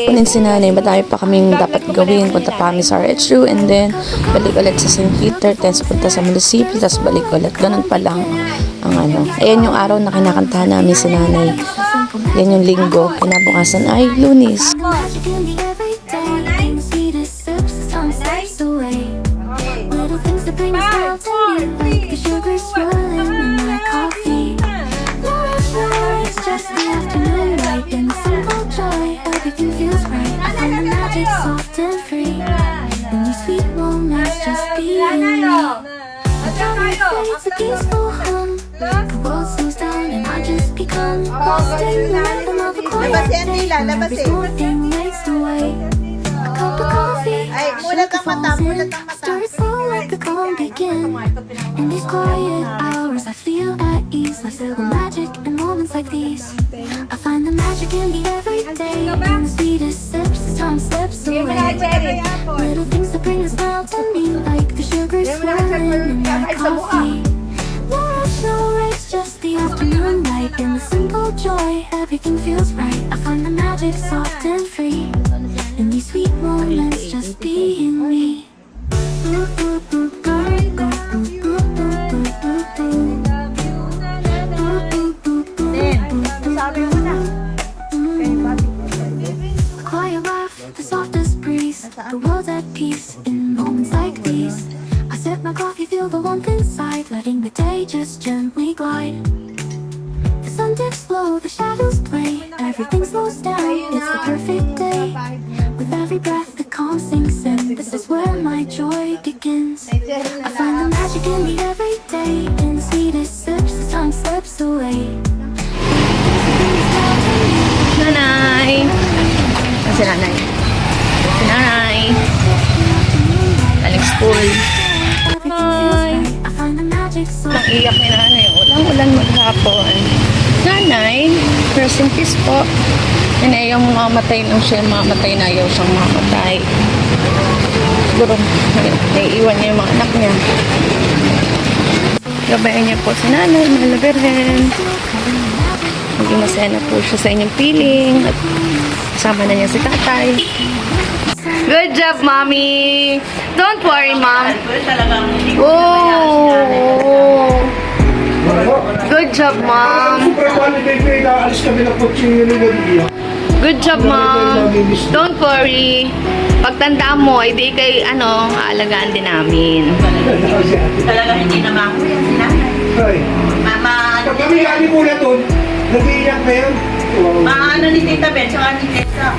kunin si nanay, madami pa kaming dapat gawin. Punta pa kami sa RHU and then balik ulit sa St. Peter, tapos punta sa munisipyo, tapos balik ulit. Ganun pa lang ang ano. Ayan yung araw na kinakantahan namin si nanay. Yan yung linggo. Kinabukasan ay Lunes. Everything feels right. I find the magic soft and free. In these sweet moments, just being me. The time fades a peaceful hum. The world slows down and I just become lost in the rhythm of a quiet day. When every small thing makes the way. A cup of coffee, sugar falls in. Stir it slow, let the calm begin. In these quiet hours, I feel at ease. I feel the magic in moments like these. I find the magic in the everyday. In the sweetest sips, as time slips away. Little things that bring a smile to me, like the sugar swirling in my coffee. No rush, no race, just the afternoon light. In the simple joy, everything feels right. I find the magic soft and free. In these sweet moments, just being me. A quiet laugh, the softest breeze. The world's at peace in moments like these. I sip my coffee, feel the warmth inside, letting the day just gently glide. The sun dips low, the shadows play. Everything slows down, it's the perfect day. With every breath, the calm sinks in. This is where my joy begins. I find the magic in the everyday. In the sweetest sips, as time slips away. Nanay! Si nanay. Si nanay. Galing school. Hi! Nang iyak ni nanay. Ulang-ulan maghapon. Nanay, rest in peace po. Yan ay yung mamatay lang siya. Mamatay na ayaw siyang mamatay. Siguro, naiiwan niya yung mga anak niya. Gabayan niya po si nanay, mahal na Birhen. Maging masaya na po siya sa inyong piling. At kasama na niya si tatay. Good job, mommy! Don't worry, mom. Oh! Good job, mom. Good job, mom. Don't worry. Pagtandaan mo, hindi kay, aalagaan din namin. Talaga hindi naman ako yan, sinanay. Mama, Pag kami galing muna doon, nag-iiyak na yan. Maano ni Tita Ben, saka ni Tessa,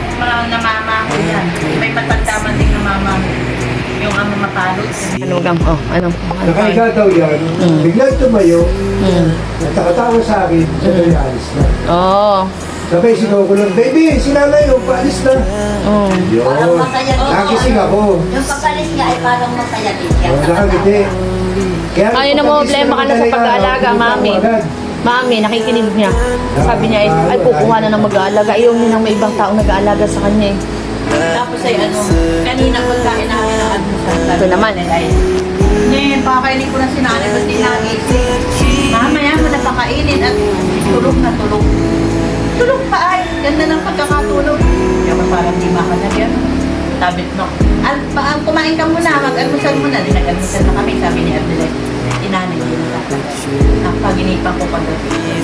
namama ko yan. May patanda man din na mama ko. Yung mapalot. Ano gang? Nakahiga daw yan, biglang tumayo, nakatawa sa akin, sabay alis na. Oh. Sabay sigaw ko lang, baby, sinanay yung paalis na. Oh. Yun, nagising ako. Yung pagkalis niya ay parang masaya din siya. Nakangiti. Ayun na problema ka na sa pag-aalaga, mami. Mami, nakikinig niya. Sabi niya, ay kukuha na ng mag-aalaga. Ayaw niya nang may ibang tao nag-aalaga sa kanya. Tapos ay kanina pagkain namin ng almusal. Ito naman. Ngayon, pakainin ko na si nanay, ba't di nagising? Mamaya mo na pakainin at tulog na tulog. Tulog pa ay, ganda ng pagkakatulog. Kaya parang di makanag yan. Tabit no. Kumain ka muna, mag-almusal muna. Di nag-almusal na kami, sabi ni Abdulay. Inanay din na ang paginipan ko pagdating.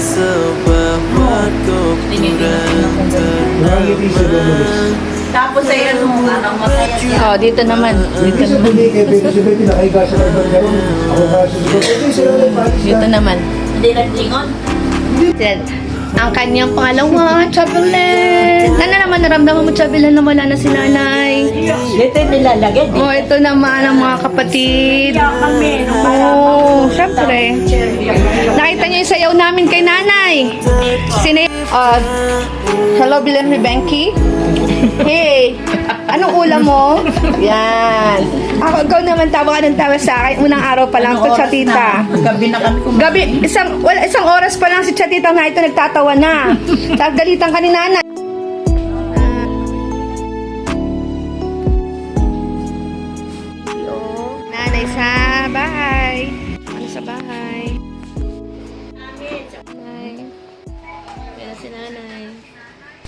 Nakangiti siya doon. Tapos ay masaya siya. Oh, dito naman. Hindi sa buli kay Baby si Baby, nakahiga siya ng bangaro. Ako kaso sigaw, baby, sinanay paalis na. Dito naman. Hindi naglingon. Ang kanyang pangalawa, Chabelet. Ano naman naramdaman mo, Chabelet, na wala na si nanay? Dito nilalagay. Oh, ito naman ang mga kapatid. Oh, syempre. Nakita niyo yung sayaw namin kay nanay. Hello, Bilan Ribenki. Hey, anong ulam mo? Yan. Ikaw naman tawa ka ng tawa sa akin. Unang araw pa lang to, Chatita. Gabi na kami kumain. Gabi, isang oras pa lang si Chatita nga ito nagtatawa na. Galitan ka ni nanay. Nanay sa bahay. Ano sa bahay? Nanay. Yan si nanay.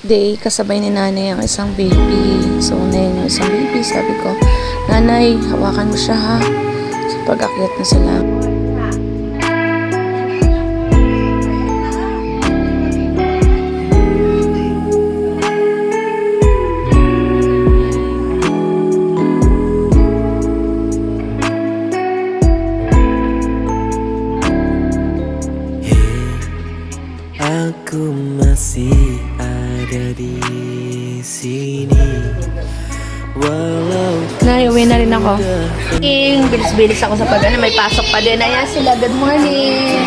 Day, kasabay ni nanay ang isang baby. So, ngayon yung isang baby, sabi ko, nanay, hawakan mo siya ha. Sa pag-akyat na sila. Aku masih ada di sini walau Nay, uwi na rin ako. Bilis-bilis ako sa pag-ano. May pasok pa din. Ayan sila. Good morning.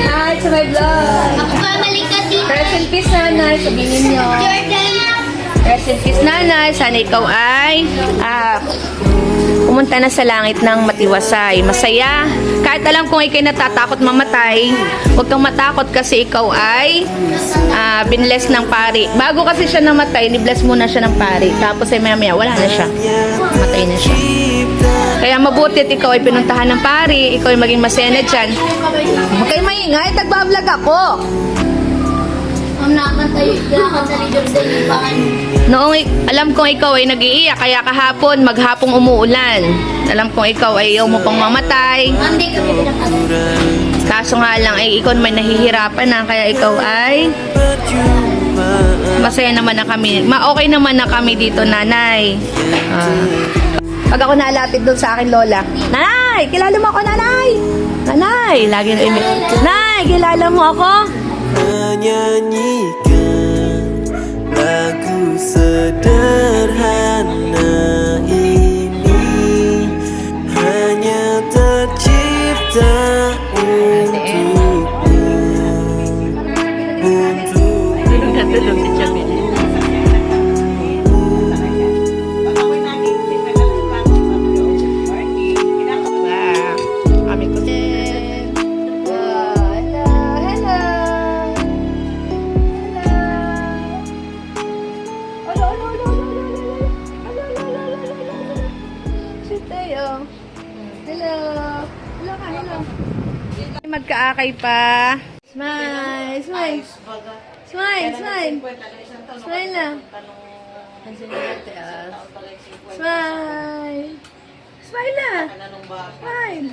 Hi, to my vlog. Ako ba malikat dito? Rest in peace, nanay. Sabihin nyo. Jordan! Rest in peace, nanay. Sana ikaw ay pumunta na sa langit ng matiwasay. Masaya. Kahit alam kong ikay natatakot mamatay, huwag kang matakot kasi ikaw ay binless ng pari. Bago kasi siya namatay, ni-bless muna siya ng pari. Tapos ay maya-maya, wala na siya. Matay na siya. Kaya mabuti at ikaw ay pinuntahan ng pari, ikaw ay maging masaya na dyan. Huwag kayo maingay, tagbablog ako. Ang nakantay ni Jordan yung pangan. Noong alam kong ikaw ay nag-iiyak, kaya kahapon, maghapong umuulan. Alam kong ikaw ay ayaw mo pang mamatay. Hindi kami pinapanood. Kaso nga lang ay ikaw may nahihirapan na, kaya ikaw ay masaya naman na kami. Okay naman na kami dito, nanay. Pag ako nalapit doon sa akin, lola, nanay, kilala mo ako, nanay? Nanay, lagi na imit. Nay, kilala mo ako? menyanyikan lagu sederhana ini hanya tercipta untukmu, Kami ko din. Hello, hello. Si Teo. Hello. Hello ka, hello. Magkaakay pa. Smile, smile. Smile, smile. Smile lang. Smile. Smile na. Smile.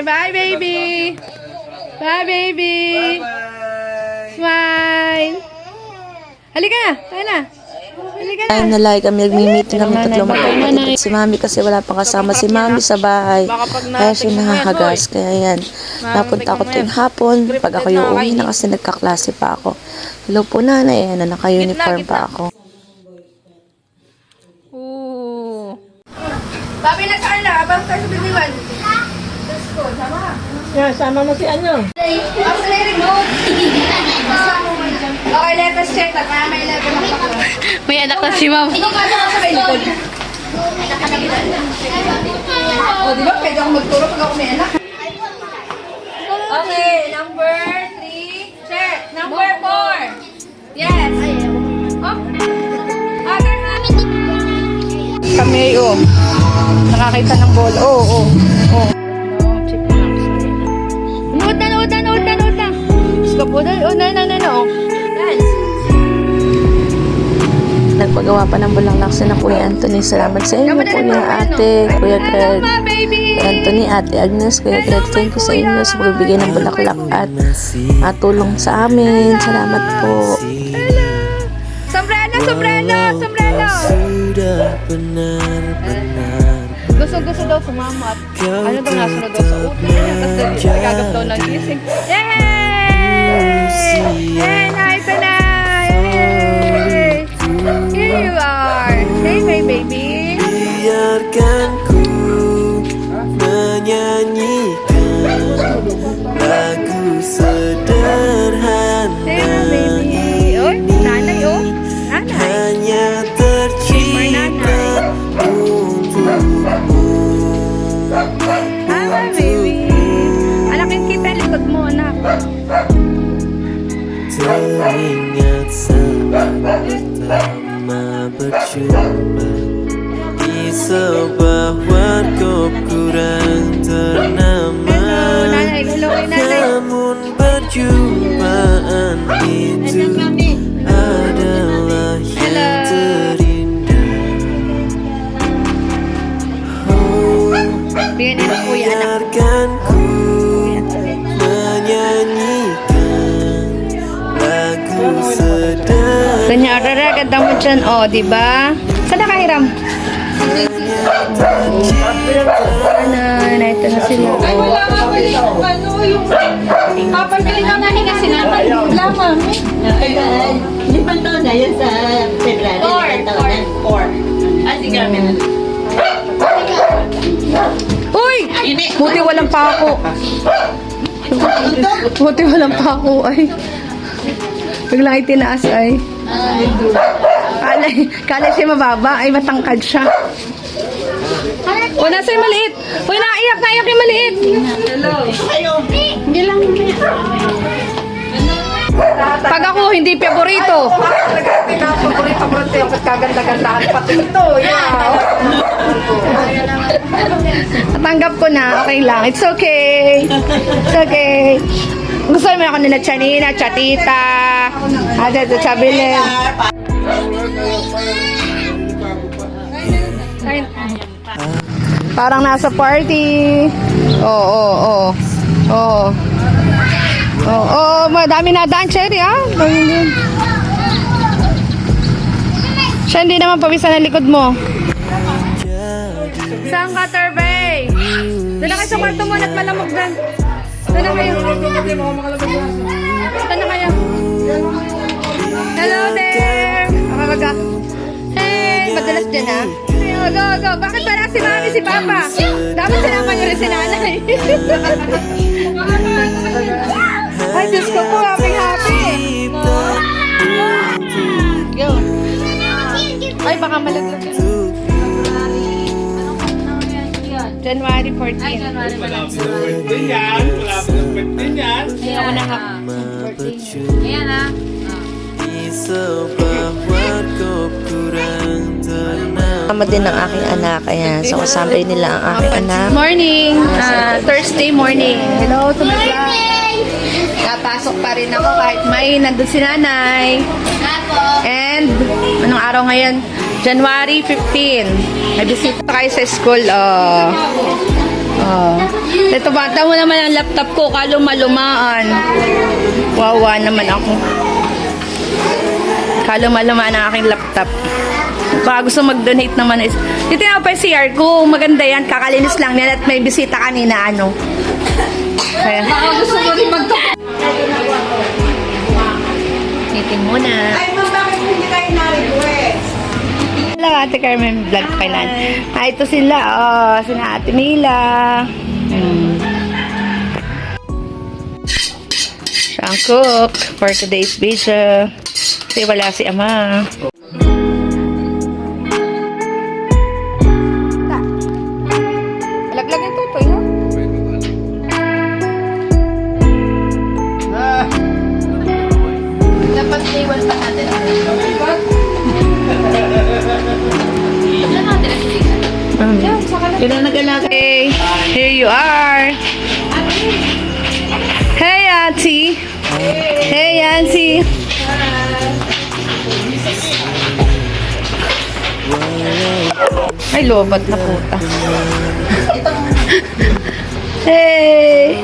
Bye, baby. Bye, baby. Smile. Halika na. Tayo na. Halika na. Time na like kami, nagmi-meeting kami tatlo magkakapatid. Si mami kasi wala pang kasama si mami sa bahay. Kaya siya nakakagas. Kaya yan, napunta ako tuwing hapon. Pag ako yung uwi na kasi nagkaklase pa ako. Hello po nanay, ayan na naka-uniform pa ako. Ooh. Babi na saan na? Abang tayo sa bibiwan. Let's go. Sama ka. Yeah, sama mo si ano? Ang sa remote. Okay, let us check. Kaya may level ng pakla. May anak na si ma'am. Ikaw ka sa may likod. O, di ba? Pwede ako magturo pag ako may anak. Okay, number 3. Check. Number 4. Yes. Oh. Other hand. Kami, oh. Nakakita ng ball. Oh, oh. Oh. No, check na lang. Nood na, nood na, nood na, nood na. Ska po na. Oh, na, oh. Dance. Nagpagawa pa ng bulaklak si na Kuya Anthony. Salamat sa inyo, Kuya Ate, Kuya Greg, Anthony, Ate Agnes, Kuya Greg. Thank you sa inyo sa pagbibigay ng bulaklak at tulong sa amin. Salamat po. Sombrero, sombrero, sombrero. sudah benar-benar Gusto daw sumama at ano daw nasunod daw sa utak niya. Tapos nagagap daw ng gising. Yay! Yay! Nice na! Yay! Here you are! Hey, my baby! biarkan ku menyanyikan lagu sederhana Hey, my baby! Oy, nanay, oh! Nanay! hanya tercipta untukmu. Hi, my baby! Alakin kita yung likod mo, anak. Teringat saat pertama berjumpa di sebuah warkop kurang ternama. Nanay, hello kay nanay. Namun perjumpaan itu Ganyan, Rara, ganda mo dyan. O, diba? Saan nakahiram? Na, ito na sila. Ay, wala nga pala yung ano, yung papabili na namin kasi naman. Wala, mami. Limang taon na yun sa February. Limang taon na. 4. Ah, sige, kami na. Uy! Buti walang pako. Buti walang pako ay. Biglang itinaas ay. Kala siya mababa ay matangkad siya. O, nasa yung maliit. Uy, naiyak yung maliit. Hindi lang. Pag ako, hindi paborito. Paborito ko rin yung kaganda-gandahan pati ito. Natanggap ko na. Okay lang. It's okay. It's okay. Gusto mo ako nila Chanina, Chatita. Ate, Chabile. Parang nasa party. Oo. Madami na daan, Cherry, ah. Siya, hindi naman pawisan ang likod mo. Saan ka, Turbay? Doon na kayo sa kwarto mo at malamog doon. Doon na kayo. Doon na kayo. Hello there! Mamaga. Hey! Madalas dyan, ha? Go. Bakit ba na si Mami, si Papa? Dapat sinama niyo rin si Nanay. Ay, Diyos ko po. Happy. Go. Ay, baka malaglag. January 14. Ay, January 14. Ayaw na nga. Ayan, ha? Kasama din ng aking anak. Ayan. So, kasama rin nila ang aking anak. Morning. Thursday morning. Hello to my vlog. Napasok pa rin ako kahit may nandun si Nanay. And, anong araw ngayon? January 15. May bisita kayo sa school. Ito, bata mo naman ang laptop ko. Kaluma-lumaan. Wawa naman ako. Kaluma-lumaan ang aking laptop. Baka gusto mag-donate naman is. Dito nga pa yung CR ko. Maganda yan. Kakalinis lang yan at may bisita kanina. Kaya. Baka gusto mo rin Meeting muna. Ay, ma'am, bakit hindi kayo na-request? Hello, Ate Carmen. Vlog ko kailan. Ito sila. Sina Ate Mila. Siya ang cook for today's video. Kasi wala si Ama. Laglag yung tutoy, no? Dapat iwan pa natin. Okay, here you are. Hey, Auntie. Hey, Auntie. Ay, lobat na puta. Hey.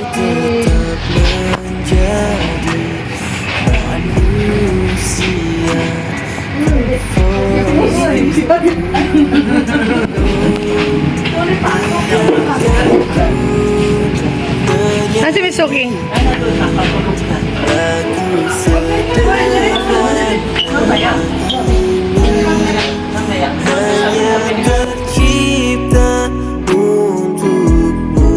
Nasi Mitsuki. Tercipta untukmu,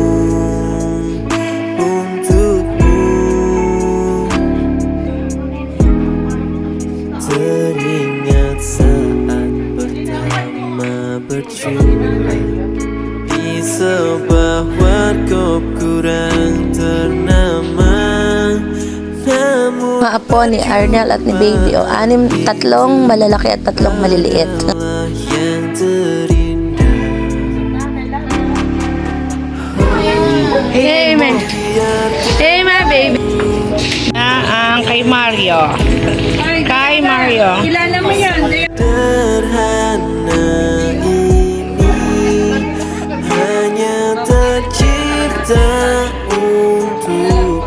teringat saat pertama berjumpa di sebuah warkop kurang ternama. Mga apo ni Arnel at ni Baby. O, tatlong malalaki at tatlong maliliit. Yang terindah. Hey, man. Hey, my baby. Ang kay Mario. Kay Mario. Kilala mo yan. Sederhana ini hanya tercipta untukmu.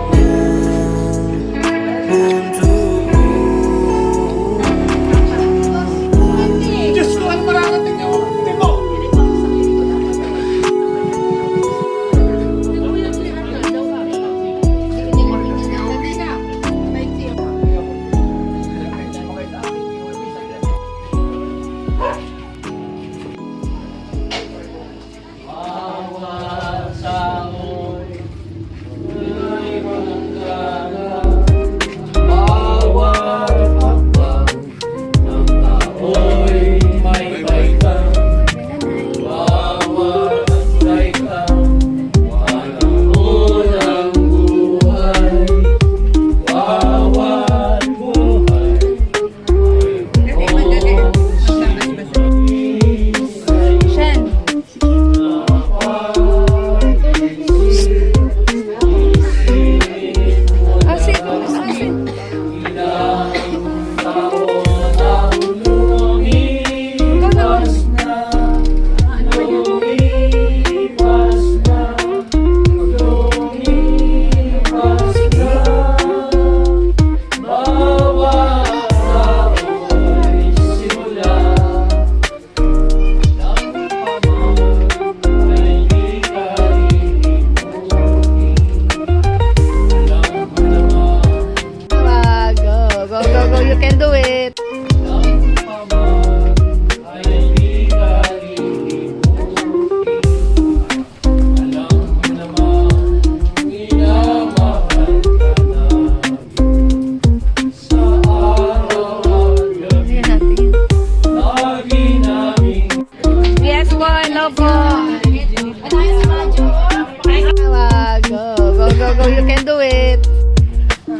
You can do it.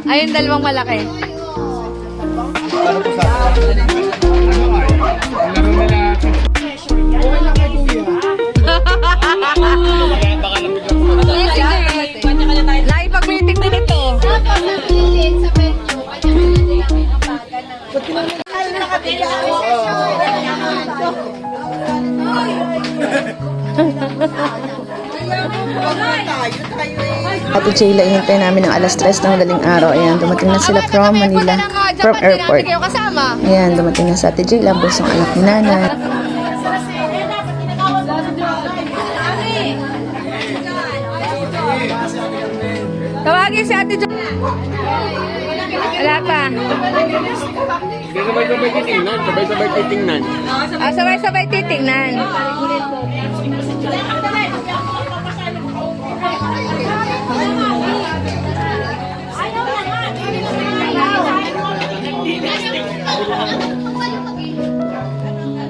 Ayun, dalawang malaki. Nakipag-meeting din ito. Dapat napilit sa venue. Kanya-kanya lang Ate Jayla, inintay namin ng alas 3 ng madaling araw. Ayan, dumating na sila from Manila, from airport. Ayan, dumating na sa Ate Jayla, ang busong anak ni Nanay. Tawagin si Ate Jo. Wala pa. Sabay-sabay titingnan. Sabay-sabay titingnan. Ah, sabay-sabay titingnan.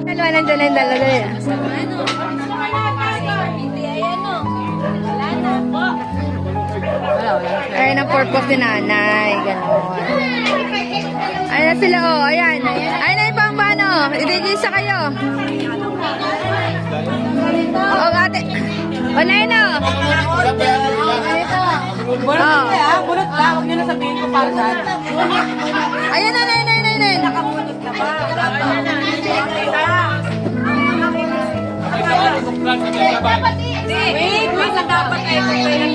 Dalawa nandiyan na yung dalawa. Ayan ang purpose ni Nanay. Ganon. Ayan na sila, oh. Ayan. Ayan na yung pambano. Idigisa kayo. Oh, ate. O, na yun, oh. Bulot na, huwag nyo na sabihin ko para saan. Ayan na, ayan. Nakabulot na ba? Wait, lang dapat kayo kung kayo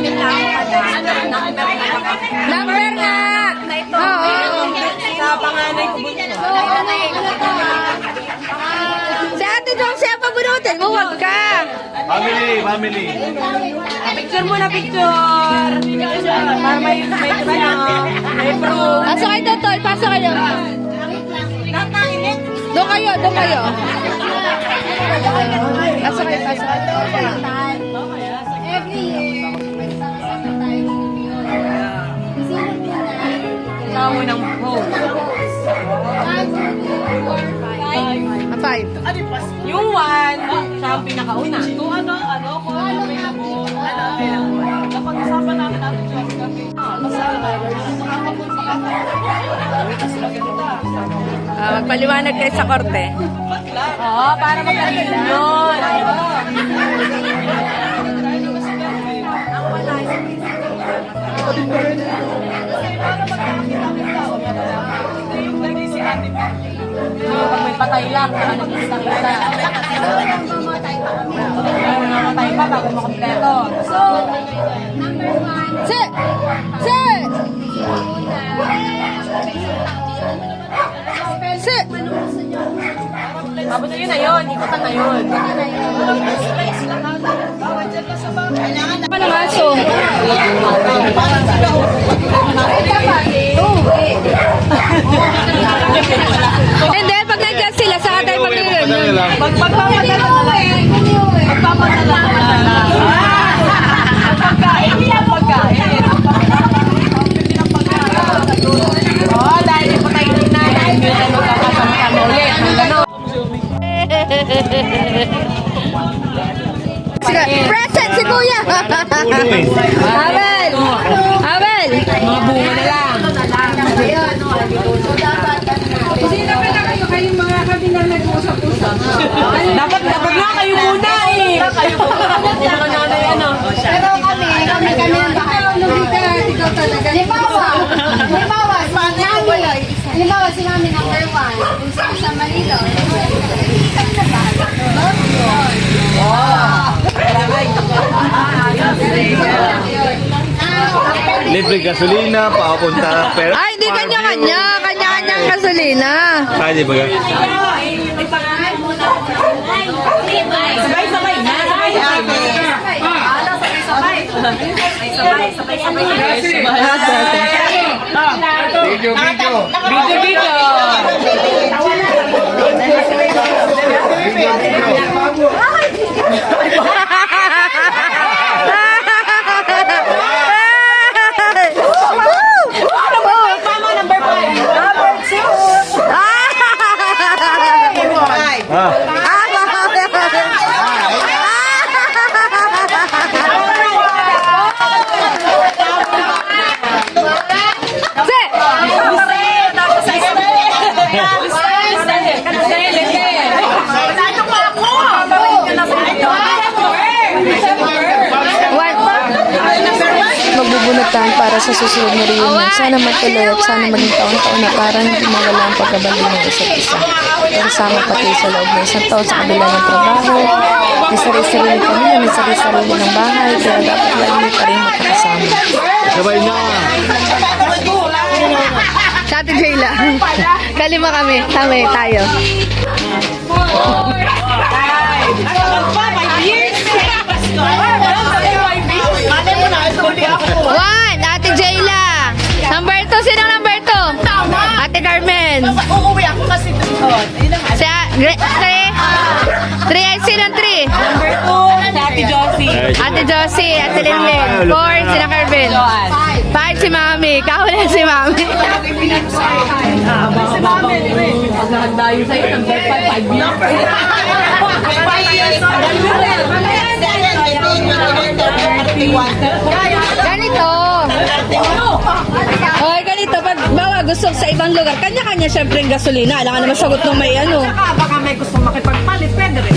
Number nga. Oo. sa panganay ko bunso. Si Ate Jong, siya pabunutin mo, wag ka. Family. Picture muna, picture. Para may may proof. Pasok kayo doon, Tol. Pasok kayo. Doon kayo. Pasok kayo. Every year, magsasama tayo ng New Year. Sino muna? Tawag ng home. 5. Yung one, siya ang pinakauna. Ito ko napag-usapan namin natin yung kami. Magpaliwanag kayo sa korte. Oo, para magaling yun. Pag may patay lang, ano kita-kita. Namamatay pa bago makompleto. So, Number 1. Sit! Sit! tapos yun na yun, ikutan na yun. Ano maso? Hindi, pag nandiyan sila, saka tayo mag-reunion. Pagpapadala na lang. Pagpapadala na lang. Pagkain. Oo, dahil ipatay na nanay. Hindi na magkakasama ulit. Sige, present si Kuya! Abel! Mga bunga na lang. Dapat nga kayo muna eh. Kayo muna. Pero kami ang bahay. Ikaw talaga. Halimbawa, si Mami number 1. Kung sa Manila. Kami na bahala. Libre gasolina, papunta. Pero, Ay, hindi kanya-kanya. Kanya-kanyang gasolina. Pwede ba yan? Sabay-sabay na. suportahan para sa susunod na reunion. Sana matuloy at sana maging taon-taon na para hindi mawala ang pagkabali ng isa't isa. Kasama pati sa loob ng isang taon sa kabila ng trabaho, may sarili-sarili pamilya, may sarili-sarili ng bahay, kaya dapat lagi pa rin magkakasama. Sabay na. Sa Ate Jayla. Kalima kami. Tama tayo. One! Ate Jayla. Number 2. Sinong number 2? Ate Carmen. Uuwi ako kasi doon. Si Three. Ay sinong 3? Number 2, si Ate Josie. Ate Josie. Ate Linlin. 4. Sinong Carmen. 5 si Mami. Kahuli si Mami. Si Mami. Pagkakadayo sa'yo, number 5 Ganito. Okay, ganito. Pag bawa gusto sa ibang lugar, kanya-kanya syempre yung gasolina. Alam ka naman sagot ng may ano. Baka may gusto makipagpalit, pwede rin.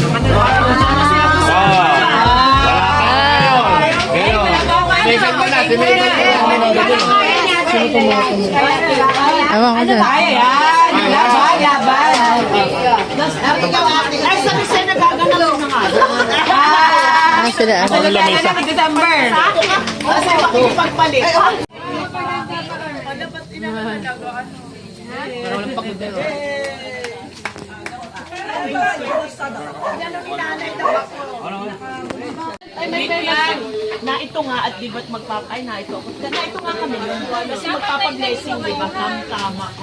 Ewan ko dyan. Laban. Ay, sabi sa'yo nagaganap na nga. Sila. December. Kasi makipagpalit. Na ito nga at di ba't magpapay na ito. Na ito nga kami yun. Kasi magpapablessing, di ba? Tama ko.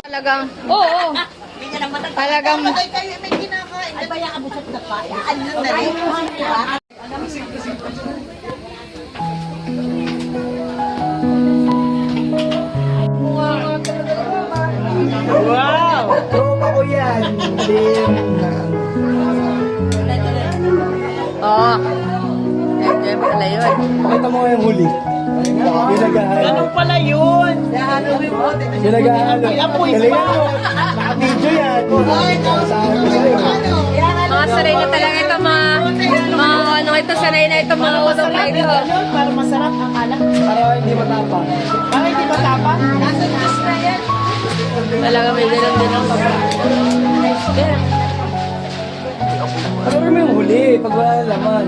Talagang, oo. Talagang, Kayo may kinakain. Ay, baya kabusap na pa. Ano na rin? Wow! Tropa ko yan. oo. Enjoy pala yun. Pakita mo yung huli. Yung naghahalo. Ano pala yun? Yung naghahalo. Galingan mo. Naka-video yan. Saan ko sa'yo. Mga sanay na talaga ito, mga ano ito, sanay na ito, mga unong pa ito. Para masarap ang alam. Para hindi matapang. Para hindi matapang? Nasa Diyos na yan. Talaga may dilang din ang Ano mo yung huli pag wala laman?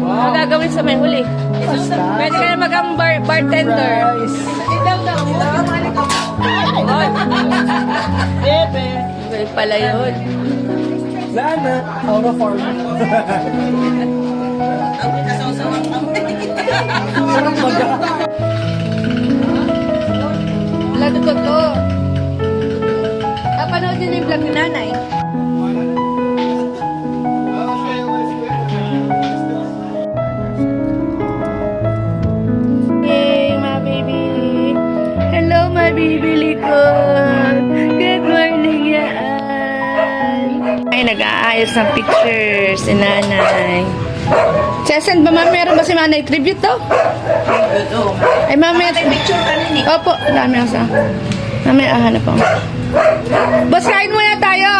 Ano gagawin sa may huli? Pasta. Pwede ka na mag-ang bartender. Rice. Bebe. Well, pala yun. Sana. Out of form. Sarap baga. Lalo ko to. Napanood din yung vlog ni nanay. Hey, my baby. Hello, my baby likod. Good morning, yan. Ay, nag-aayos ng pictures si nanay. Sesend ba, ma'am? Meron ba si nanay tribute to? Ay, ma'am, Picture ka rin eh. opo, dami ako sa... Mamaya, hanap ako. Boss, kain muna tayo!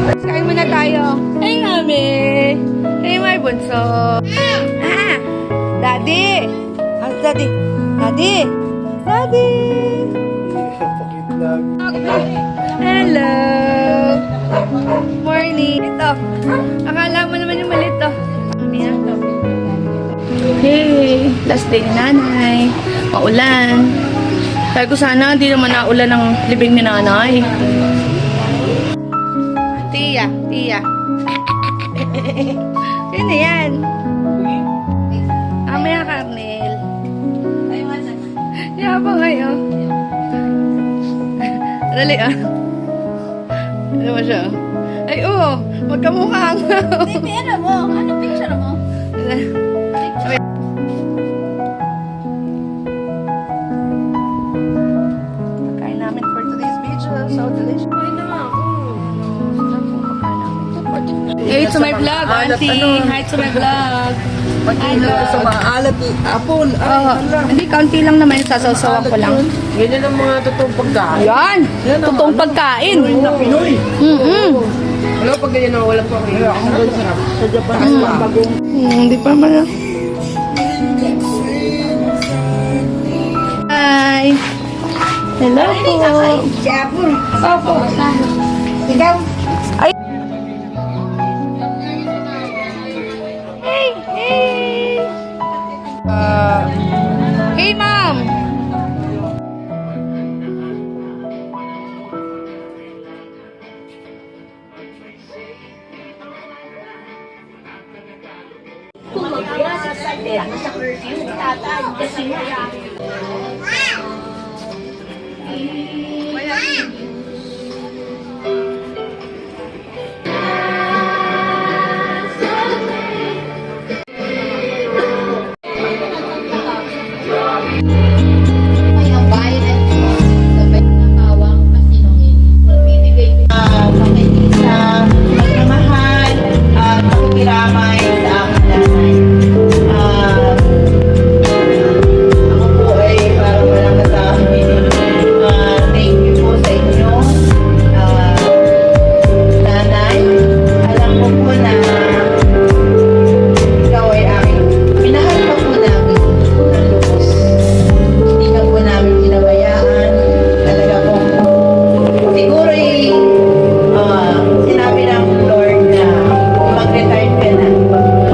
Boss, kain muna tayo. Hey, mami! Hey, my bunso! Ah! Daddy! How's daddy? Daddy! Daddy! Hello! Morning! Ito. Akala mo naman yung maliit to. Mamaya to. Hey! Last day ni nanay. Maulan. Sabi ko sana hindi naman naulan ng libing ni nanay. Tia, Tia. Yun na yan. Amaya, Carnel. Yabang kayo. Dali ah. Ano mo siya? Ay, oo. Magkamukha nga. Baby, ano mo? Ano picture mo? Kain namin for today's video. So delicious. Kain naman ako. to my vlog, auntie. Hi to my vlog. Hi, Sa vlog. maalat, apple. Oh, hindi, kaunti lang naman. Sasaw-sawan ko lang. Ganyan ang mga totoong pagkain. Yan! Totoong pagkain. Pinoy. Wala pag ganyan na wala pa rin. Sa Japan, bagong. Hindi pa man. Hi! Hello po. Opo. Ikaw? Hey! Hey! Hey, ma'am! Ang bayan ay sabay na bawang pasinungin. Binibigay ko Sa magmamahal at pakikiramay sa aking nanay. Ako po ay parang walang kasabi. Thank you po sa inyo. Nanay, alam ko po na ikaw ay aking minahal ka po namin ng lubos. Hindi ka po namin pinabayaan. Talaga po. Siguro sinabi ng Lord na mag-retire ka na.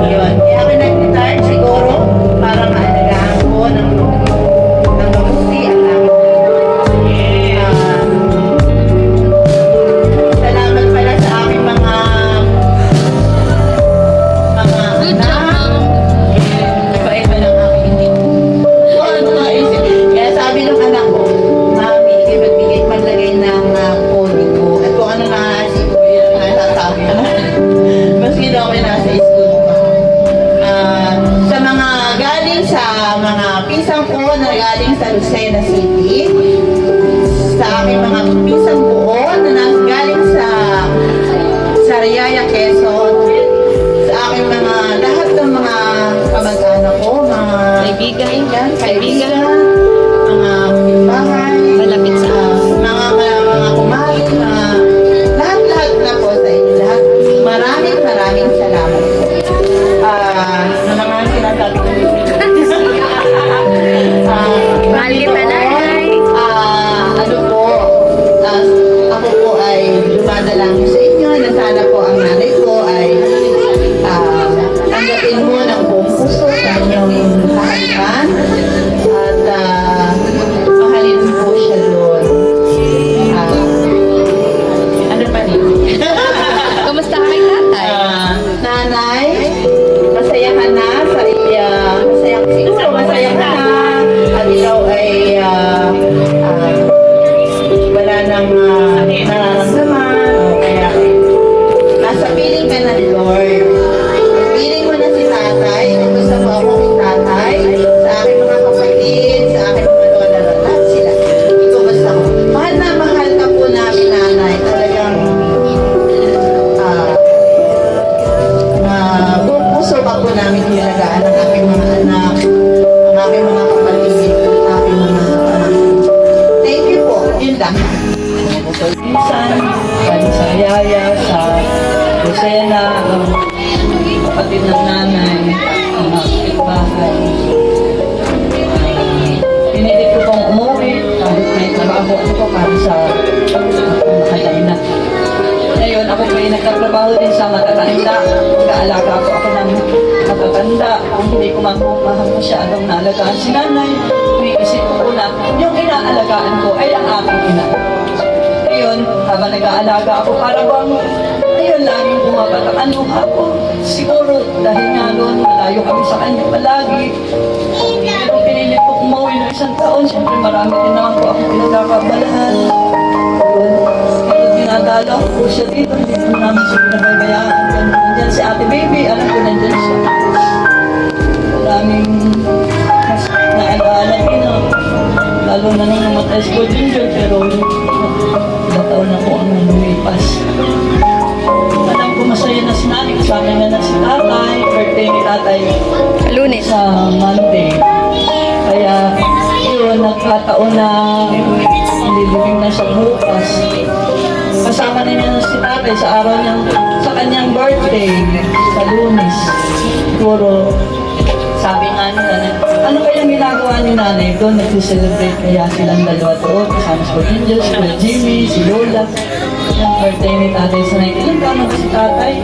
Yun. Kaya ako nag-retire siguro para maalagaan ko ng mabuti ang aking salamat pala sa aking mga anak. Bait pa ng aking hindi. Kaya sabi ng anak ko, Mami, magbigay maglagay ng phone ko. At kung ano naisip ko, yun ang nasasabi naman. Maski daw ako nasa school pa. Sa mga galing sa mga pisang ko na galing sa Lucena City, sa aking mga pisang buo na galing sa Sariaya, Quezon, sa aking mga lahat ng mga kamag-anak ko, mga kaibigan, mga kapitbahay, Malapit sa mga kumari, lahat na po sa inyo lahat. Maraming salamat po. Na mga sinasabi ko dito. Mahal kita, Nanay. Ano po, ako po ay dumadalangin sa inyo na sana po ang nanay ko ay tanggapin mo ng buong puso sa inyong kahalikan at mahalin mo po siya doon. Ano pa rin? Kamusta ka kay tatay? Nanay, masaya ka na sa masaya ka na at ikaw ay wala nang nararamdaman o kaya nasa piling ka na ni Lord. Piling mo na si tatay, gusto mo ako kay tatay, sa aking mga kapatid, sa aking mga lola, lahat sila. Ikaw basta ko. Mahal na mahal ka po namin, nanay. Talagang buong puso pa po namin nilagaan ang aking mga anak, ang aking mga kapatid, ang aking mga pamangkin. Thank you po. Yun lang. Minsan, galing sa Yaya, sa Lucena, ang kapatid ng nanay, ang mga kapitbahay. Pinilit ko pong umuwi, kahit may trabaho ako para sa makalain na. Ngayon, ako po ay nagtatrabaho din sa matatanda. Nag-aalaga ako ng matatanda. Kung hindi ko masyadong naalagaan si nanay, umiisip ko na yung inaalagaan ko ay ang aking ina. Ngayon, habang nag-aalaga ako para bang, ayun, laging bumabatak ang luha ko. Siguro, dahil nga doon, malayo kami sa kanya palagi. Pero pinilit ko umuwi ng isang taon. Siyempre, marami din naman po ako pinagkakabalahan. Dinadala ko siya dito, hindi ko namin siya pinabayaan. Nandiyan si Ate Baby, alam ko nandiyan siya. Maraming naalaala din, lalo na nung namatay si Ginger, pero ilang taon na po ang lumipas. Alam ko po masaya na si nanay, kasama niya na si tatay, birthday ni tatay Lunes. sa Monday. Kaya yun, nagkataon na nililibing na sa bukas. Kasama na niya na si tatay sa araw niyang, sa kanyang birthday, sa Lunes. Puro, sabi nga ni nanay, ano kayang ginagawa ni nanay doon? Nag-celebrate kaya silang dalawa doon, kasama si Angel, si Jimmy, si Lola. Yung birthday ni tatay sa night. Ilan taon na ba si tatay?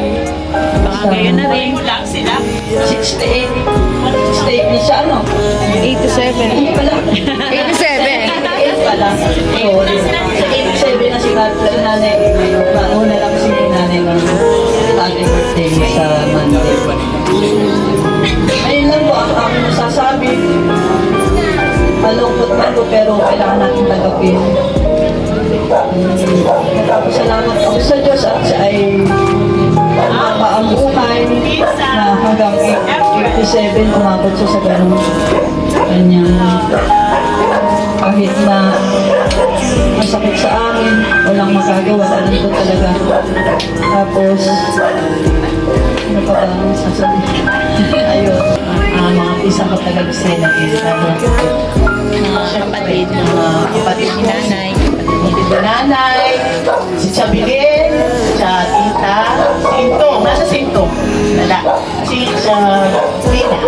Baka ngayon na rin. Wala sila. 68. 68 na siya, ano? 87. Hindi pala. 87. 88 pala. So, 87 na si tatay, si nanay. Mauna lang si nanay ng tatay birthday sa Monday. Ayun lang po ang aking masasabi. Malungkot na po pero kailangan natin tagapin. Nagpapasalamat ako sa Diyos at siya ay ang buhay na hanggang 87 umabot siya sa ganun kanyang kahit na masakit sa amin, walang magagawa, alam ko talaga. Tapos, ano pa ba ang sasabihin? Ayun, mga isang kapatid-sena kapatid ni nanay, si Chabilin, si Tita, Sintong, nasa Sintong, wala, si Tina.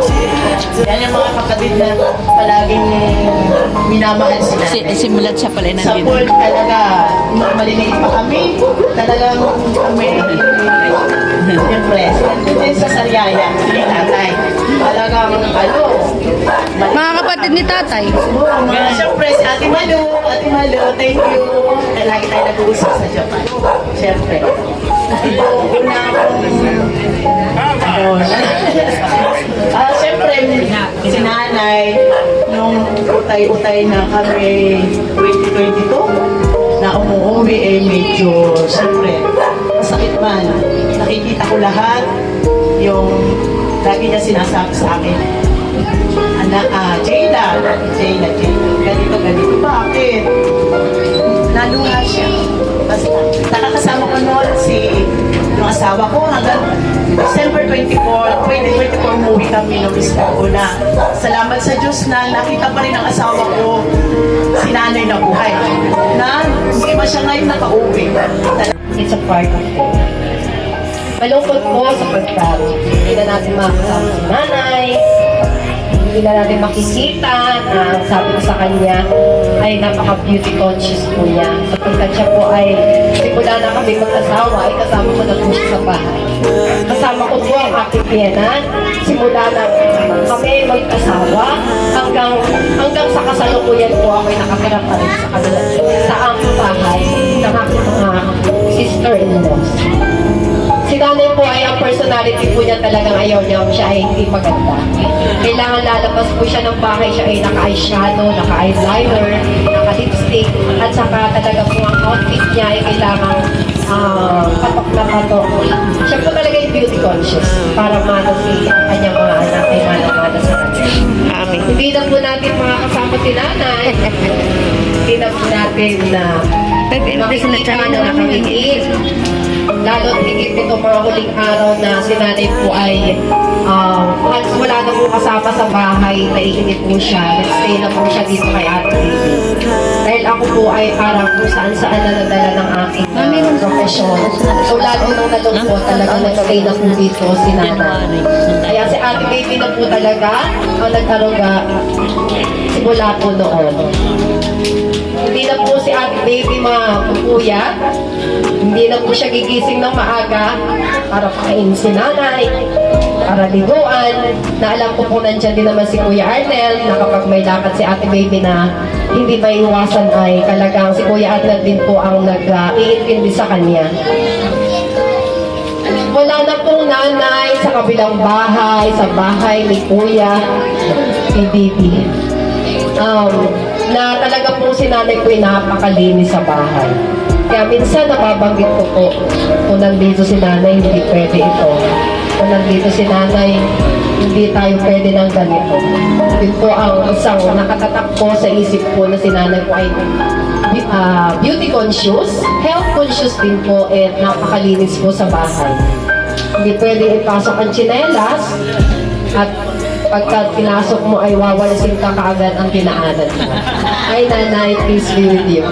Yan yung mga kapatid na palaging minamahal sila. Simulat siya pala Sa pool talaga, nung maliliit pa kami, talagang kami, siyempre, din sa Sariaya, si tatay. Talagang, Mga kapatid ni tatay. siyempre, si Ate Malu, thank you. Lagi tayo nag-uusap sa Japan. Siyempre. Ito, una siyempre, si nanay, nung utay-utay na kami 2022, na umuwi medyo, siyempre, masakit man. Nakikita ko lahat, yung lagi niya sinasabi sa akin, Jayla, ganito, bakit? Naluha siya. Basta, nakakasama ko noon yung asawa ko hanggang December 24, 2024 umuwi kami ng una. Salamat sa Diyos na nakita pa rin ang asawa ko, si nanay na buhay. Na hindi ba siya ngayon nakauwi? It's a part of it. Malungkot po sapagkat hindi na natin makasama si nanay, hindi na natin makikita na sabi ko sa kanya ay napaka-beauty conscious po niya. Sapagkat siya po ay simula na kami mag-asawa ay kasama ko na po siya sa bahay. Kasama ko po ang aking piyanan. Simula na kami mag-asawa hanggang sa kasalukuyan po ako ay nakatira pa rin sa kanila sa aming bahay ng aking mga sister-in-laws. Si nanay po ay ang personality po niya talagang ayaw niya siya ay hindi maganda. Kailangan lalabas po siya ng bahay, siya ay naka-eyeshadow, naka-eyeliner, naka-lipstick, at saka talaga po ang outfit niya ay kailangan patok na patok. Siya po talaga yung beauty conscious para manasi ang kanyang mga anak ay manamana sa kanya. Amen. Hindi na po natin mga kasama si nanay. Hindi na po natin na makikita na nakangigit. Lalo higit itong mga huling araw na si nanay po ay wala na po kasama sa bahay, naiinip po siya, nag-stay na po siya dito kay Ate Baby. Dahil ako po ay parang kung saan-saan na nadala ng aking profesyon. So lalo nang nalungkot talaga nag-stay na po dito si nanay. Kaya si Ate Baby na po talaga ang nag-aruga simula po noon. Hindi na po si Ate Baby mapupuyat. Hindi na po siya gigising ng maaga para pakainin si nanay, para liguan. Na alam ko po nandiyan din naman si Kuya Arnel na kapag may lakad si Ate Baby na hindi maiiwasan ay talagang si Kuya Arnel din po ang nag-iintindi sa kanya. Wala na pong nanay sa kabilang bahay, sa bahay ni Kuya, si Baby. Na talaga po si nanay ko ay napakalinis sa bahay. Kaya minsan nababanggit ko po, kung nandito si nanay, hindi pwede ito. Kung nandito si nanay, hindi tayo pwede ng ganito. Yun po ang isang nakatatak po sa isip ko na si nanay ko ay beauty conscious, health conscious din po, at napakalinis po sa bahay. Hindi pwede ipasok ang tsinelas at pagka pinasok mo ay wawalasin ka kaagad ang dinaanan mo. Ay, nanay, peace be with you.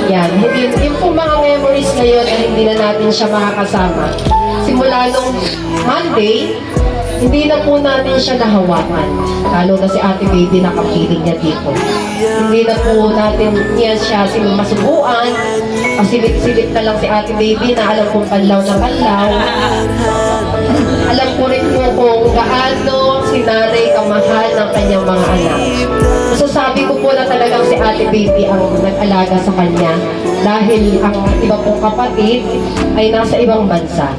Yan. Yung po mga memories ngayon ay hindi na natin siya makakasama. Simula nung Monday, hindi na po natin siya nahawakan. Lalo na si Ate Baby nakapiling niya dito. Hindi na po natin niya siya masubuan. Pasilip-silip na lang si Ate Baby na alam kong panlaw na panlaw. Alam ko rin po kung gaano si nanay kamahal ng kanyang mga anak. Masasabi ko po na talagang si Ate Baby ang nag-alaga sa kanya dahil ang iba pong kapatid ay nasa ibang bansa.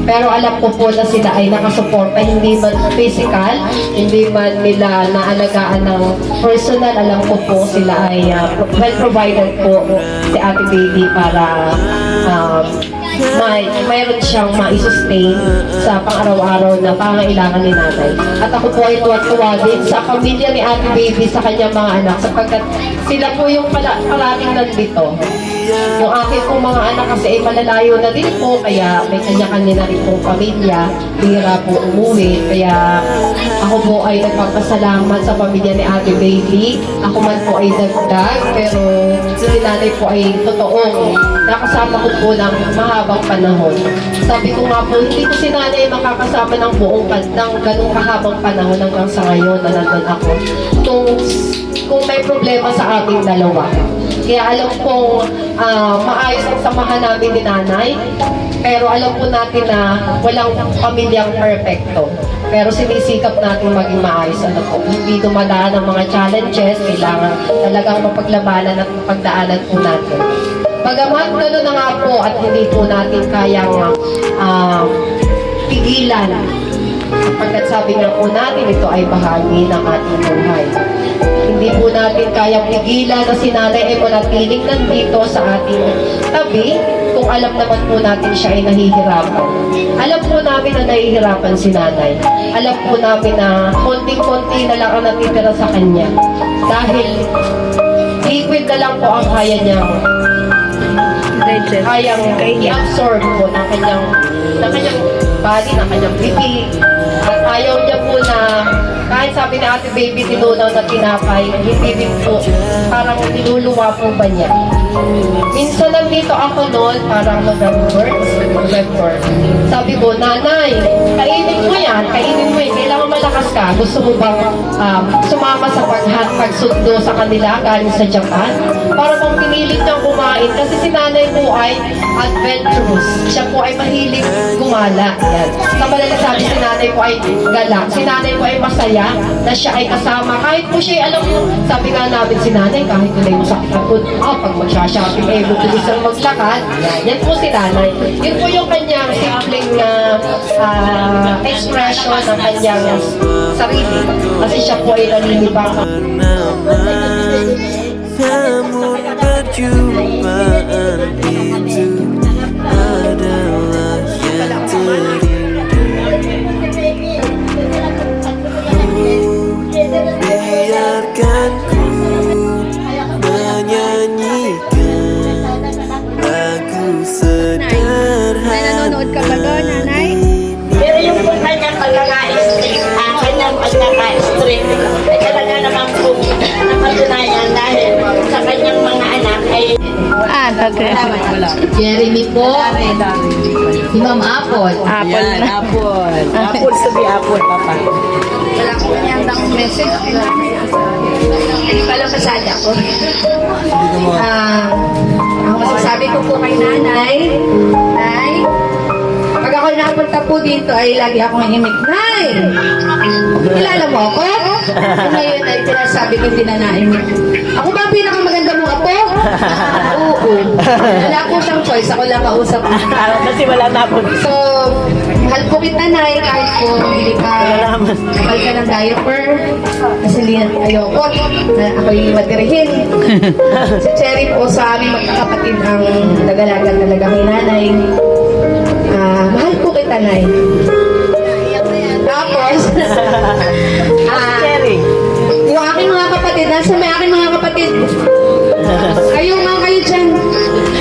Pero alam ko po na sila ay nakasuporta, hindi man physical, hindi man nila naalagaan ng personal. Alam ko po sila ay well-provided po si Ate Baby para mayroon siyang ma-sustain sa pang-araw-araw na pangailangan ni nanay. At ako po ay tuwa-tuwa din sa pamilya ni Ate Baby sa kanyang mga anak sapagkat sila po yung parating nandito. Yung aking pong mga anak kasi ay malalayo na din po, kaya may kanya-kanya na rin pong pamilya, bihira po umuwi. Kaya ako po ay nagpapasalamat sa pamilya ni Ate Baby. Ako man po ay dagdag, pero si nanay po ay totoong nakasama ko po ng mahabang panahon. Sabi ko nga po, hindi ko si nanay makakasama ng ng ganung kahabang panahon hanggang sa ngayon na nandun ako. Kung may problema sa aming dalawa. Kaya alam kong maayos ang samahan namin ni nanay, pero alam po natin na walang pamilyang perfecto. Pero sinisikap natin maging maayos. Ano po, hindi dumadaan ng mga challenges, kailangan talagang mapaglabanan at mapagdaanan po natin. Bagamat gano'n na nga po at hindi po natin kayang pigilan. Sapagkat sabi nga po natin, ito ay bahagi ng ating buhay. Hindi po natin kayang pigilan na si nanay ay manatiling nandito sa ating tabi kung alam naman po natin siya ay nahihirapan. Alam po namin na nahihirapan si nanay. Alam po namin na konting-konti na lang ang natitira sa kanya. Dahil liquid na lang po ang kaya niya. Kayang i-absorb po ng kanyang body, ng kanyang bibig. At ayaw niya po na kahit sabi ni Ate Baby tinunaw na tinapay, hindi din po, parang niluluwa po ba niya. Minsan nandito ako noon, parang November. Sabi ko, nanay, kainin mo yan, kailangan malakas ka. Gusto mo bang sumama sa pagsundo sa kanila galing sa Japan? Para bang pinilit niyang kumain. Kasi si nanay po ay adventurous. Siya po ay mahilig gumala. Yan. Sa malalasabi, si nanay po ay gala. Si nanay po ay masaya na siya ay kasama. Kahit po siya ay alam mo, sabi nga namin si nanay, kahit nila yung sakit ang pag magsha-shopping, butulis ang maglakad. Yan po si nanay. Yun po yung kanyang simpleng expression ng kanyang sarili. Kasi siya po ay naninibago. Namun perjumpaan itu adalah yang terindah. Biarkan ku menyanyikan lagu sederhana. Nanonood ka ba doon, nanay? Pero yung kung kanyang pagkaka-strict, kanyang pagkaka-strict, ay talaga naman kung napatunayan dahil sa kanyang mga anak ay Okay. Jeremy po, si Ma'am Apple. Apple na. Apple. Apple sabi apple, papa. Wala ko niyang message. Hindi pala masada ko. Ang masasabi ko po kay nanay, Nay, pag ako napunta po dito ay lagi akong imik. Nay! Kilala mo ako? Ngayon ay sinasabi ko din na naimik. Ako ba ang pinakamaganda mo apo? Oo. Wala po siyang choice. Ako lang kausap mo. Kasi wala na po. So, mahal po kita, Nay, kahit po hindi ka mahal ka ng diaper. Kasi ayoko na ako'y matirihin. Si Cherry po sa aming magkakapatid ang nagalagan talaga kay nanay. Mahal po kita, Nay. Tapos, yung aking mga kapatid, nasa may aking mga kapatid, kayo dyan.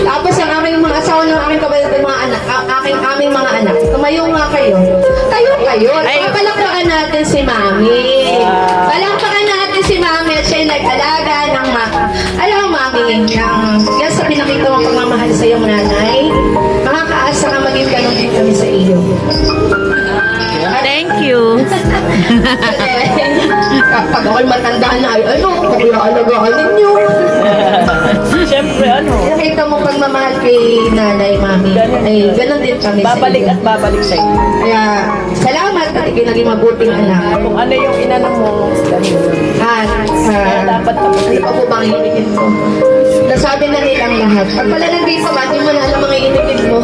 Tapos ang aking mga asawa ng aking kapatid, mga anak, aming mga anak. Tumayo nga yun. Palakpakan natin si Mami. Palakpakan natin si Mami at siya nag-alaga ng alam mo, Mami, yan sa pinakita mong pagmamahal sa iyong nanay, makakaasa ka maging ganun din kami sa iyo. Thank you. Kapag ako'y matanda na ay alagaan ninyo. Siyempre, Nakita mo pagmamahal kay nanay, Mami, ay ganun din kami sa iyo. babalik sa iyo. Kaya, salamat at naging mabuting anak. Kung ano yung inano mo, At, dapat tapos. ano pa po bang iinipin mo? Nasabi na nilang lahat. Pag pala nandito ka, di mo na alam mga iinipin mo.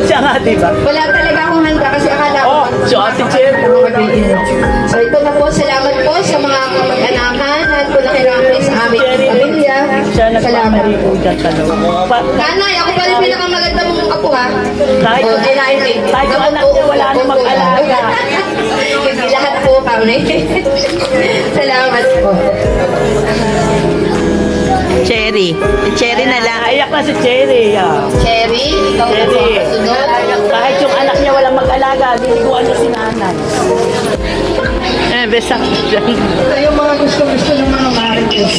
Siya nga, di ba? Wala talaga akong handa kasi akala ko. So, Ate Cherry. So, ito na po. Salamat po sa mga kamag-anakan at pinakiramay sa aming pamilya. Salamat. Nanay, ako pa rin pinakamaganda mong apo ha. Kahit O, ay, kahit yung anak niya wala na mag-alaga. Hindi lahat po kami. Salamat po. Cherry. Cherry na lang. Ayak na si Cherry. Cherry, ikaw na po ang kasunod. Kahit yung anak niya walang mag-alaga, liliguan niya si nanay. Besak dyan. Ito yung mga gusto ng mga marites.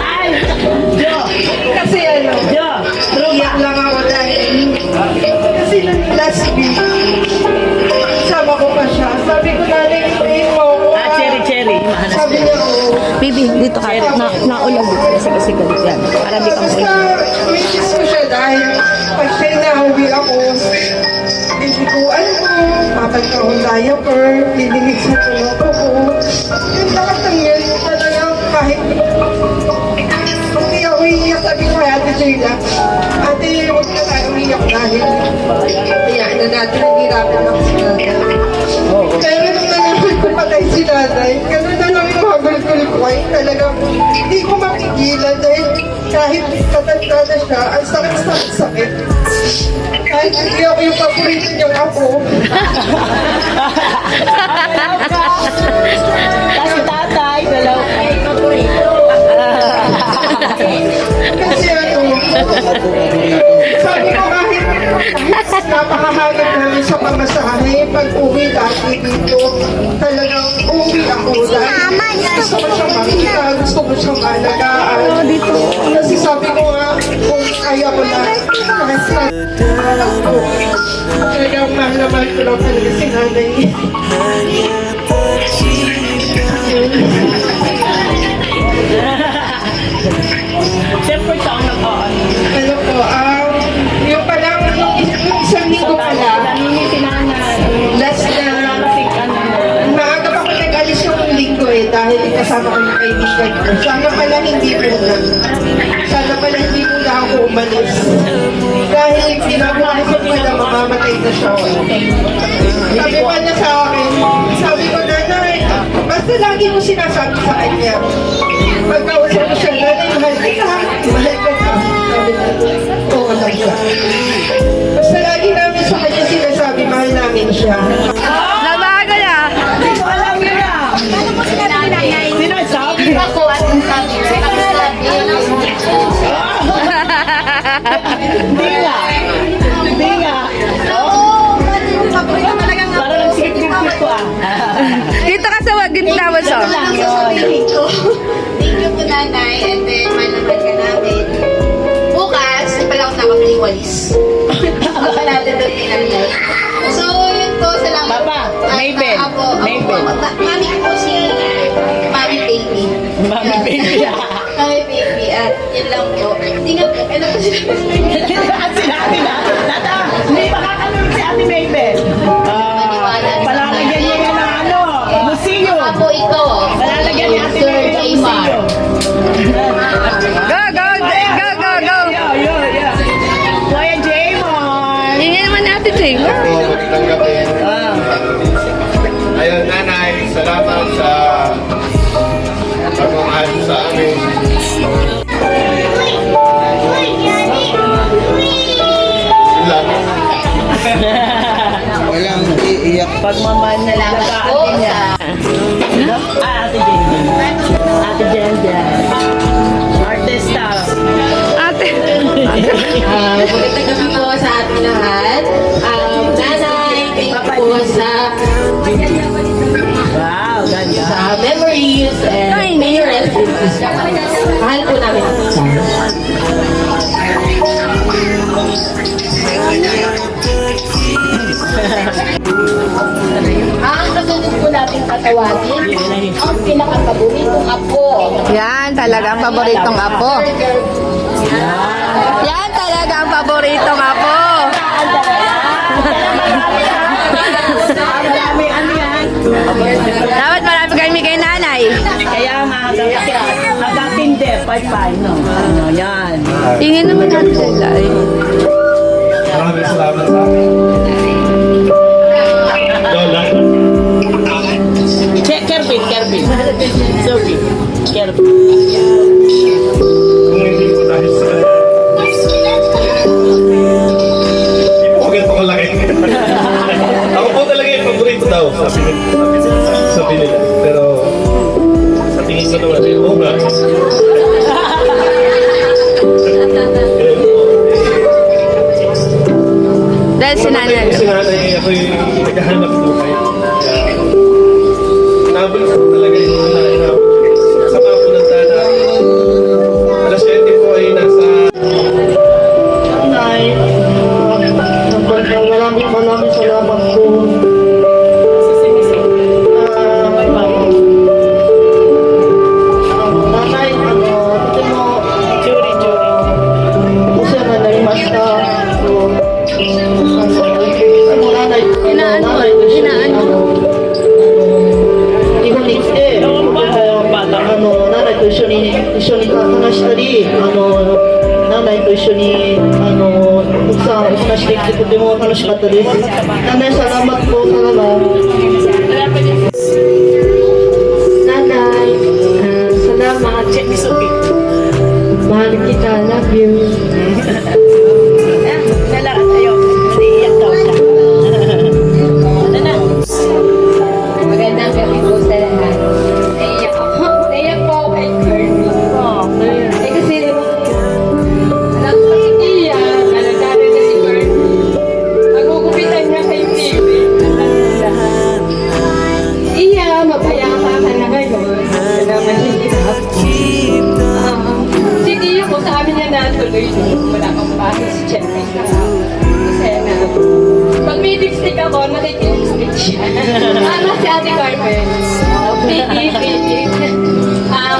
Ay! Jo! Kasi Jo! iyak lang ako dahil kasi nung last week, sama ko pa siya. Sabi ko, nanay, ituin mo ako. Cherry. Sabi niya, oo. Baby, dito ka. Naulag dito. Sige, yan. Para di kang Basta, miss ko siya dahil pag siya nahuwi ako, bibiguan ko, papalit akong diaper, lililig sa tulog ko. Yung lahat ng yun, talagang kahit hindi ako iiyak, sabi ko kay Ate Sheila, Ate, huwag na tayo umiyak dahil kaya na natin nahihirapan ako si nanay. Pero nung nalaman ko patay si nanay, gano'n na lang yung habol-gul ko ay talagang hindi ko mapigilan dahil kahit katanda na siya, ang sakit. Kahit hindi ako yung paborito niyang ako. Kasi tatay, dalaw. Kasi sabi ko kahit napakahagad namin sa pamasahe, pag uwi dati dito, talagang uwi ako dahil gusto ko siyang makita, gusto ko siyang alagaan. Kasi sabi ko nga, kung kaya ko na, kahit sa anak ko, talagang mahal na mahal ko lang talaga si nanay. Siyempre siya ang nag-aano. Ano po, yung palang, yung isang linggo pala, Namimiti nanay. last na, Kasing ano. maaga pa ako nag-alis yung linggo dahil kasama ko yung kaibigan ko. Sana pala hindi muna. Sana pala hindi muna ako umalis. Dahil pinabukasan pala mamamatay na siya. Sabi pa niya sa akin, sabi ko, nanay, basta lagi mo sinasabi sa kanya. Pagkausap ko siya, nanay, mahal ka. Mahal ka na. Sabi niya, oo lang siya. Basta lagi namin sa kanya sinasabi, mahal namin siya. Nabagal ah. Hindi ko alam yun ah. Sino sabi? Ako at ang sabi. Hindi nga. Parang nagsikip-sikip ko ah. Dito ka sa gitna mo, so. Thank you po, nanay. And then, malaman ka namin. Bukas, pala ako nakapaliwalis. Baka natin doon pinaglag. So, yun po, salamat. Papa, Maybell. Maybell. Mami ko si Mami Baby. Mami Baby. Mami Baby. At yun lang po. Hindi nga po, kailan po sila Sinabi na. Tata, hindi makakalunod si Ate Maybell. Palalagyan niya yan ng ano, museo. Apo ito. Palalagyan ni Ate Maybell ng museo. Go, go, Jay. Go, go, go. Yeah. Kuya Jaymon. Hingin naman natin, Jay. Magandang gabi. Ayun, nanay, salamat sa pagmamahal sa amin. Yun lang. Walang paboritong apo. Yan talaga ang paboritong apo. Dapat marami kami kay nanay. Kaya nga, hanggang tindi, pay-pay, no? Ano, yan. Tingin naman natin sila eh. Maraming salamat sa akin. Lola. Kervin. Sophie. Kervin. Kung hindi po dahil sa... Hindi po ganito kalaki. Ako po talaga yung paborito daw. Sabi nila. Pero sa tingin ko naman, oo nga. Dahil si nanay. Si nanay, ako yung naghahanap buhay. Nabulis ko talaga yung nanay. Sa mapunanta na alas 7 po ay nasa... Nay, maraming salamat po. Nanay, ito mo, kasi nanarimasta po. Nanay, Inaano? 日本に来て、ナナイと一緒に話したり、ナナイと一緒に奥さんお話できてとても楽しかったです。ナナイsalamat po salamat. Nanay, salamat. Mahal kita, love you. Magandang gabi po sa lahat. Naiyak ako. Naiyak po ako kay Kirby. Eh kasi, alam ko si Tia, nalagari na si Kirby. Magugupitan niya kay TV. Tia, mapayapa ka na ngayon. Wala naman hindi na ako. Si Tia ko sa amin niya natuloy. Wala kang pasok si Chepe. Masaya na ako. Pag may lipstick ako, nakikilipstick siya. Ano si Ate Carmen? Pretty.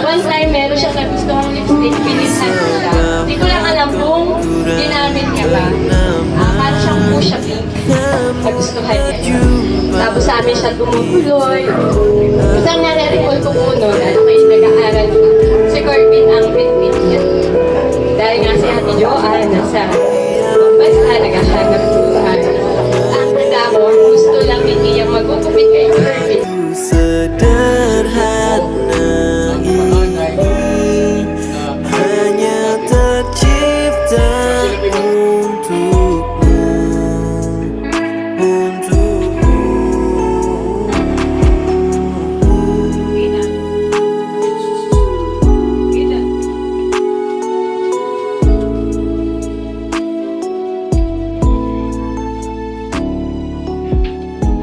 One time, meron siya na gusto kong lipstick, pinisan ko siya. Hindi ko lang alam kung ginamit niya ba. Parang siyang pusha pink. Nagustuhan niya yun. Tapos sa amin siya tumutuloy. Isang nare-recall ko po noon, kayo nag-aaral pa. Si Corbin ang pinpin niya. Dahil nga si Ate Joanne, nasa bansa, naghahanap buhay. Ang tanda ko, gusto lang ni Tia magugupit kay Corbin. Sederhana ini hanya tercipta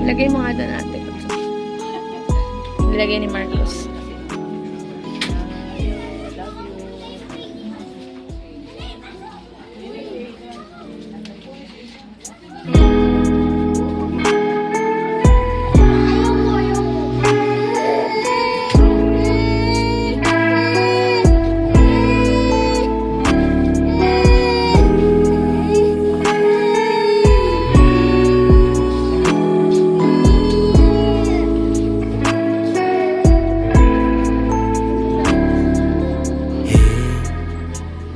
Lagay mo nga doon natin. Nilagay ni Marcos.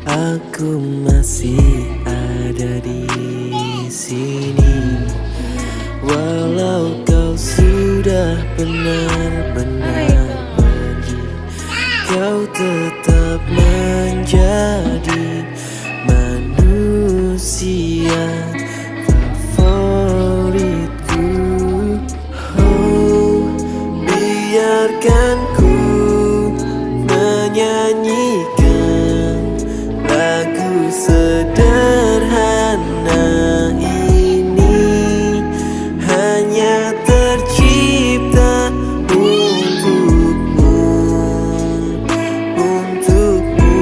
Aku masih ada di sini, walau kau sudah benar-benar pergi. Kau tetap menjadi manusia favoritku. Oh, biarkan ku menyanyikan lagu sederhana ini, hanya tercipta untukmu, untukmu.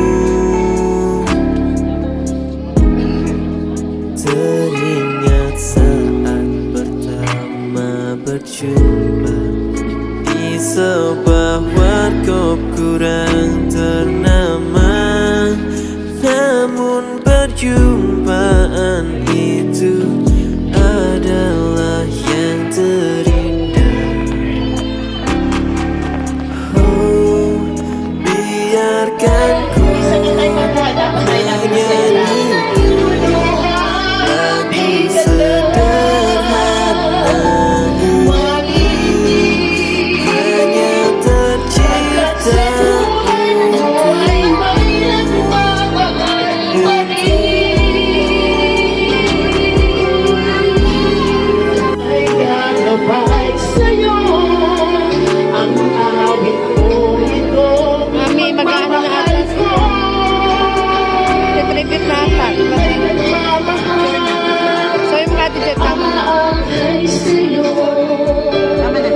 Namun perjumpaan itu adalah yang terindah. Oh, biarkan ku menyanyi lagu sederhana ini, hanya tercipta Mami, mag-ano na atas. Retribute na atas. So, yung mga DJ, tama na. Tama na.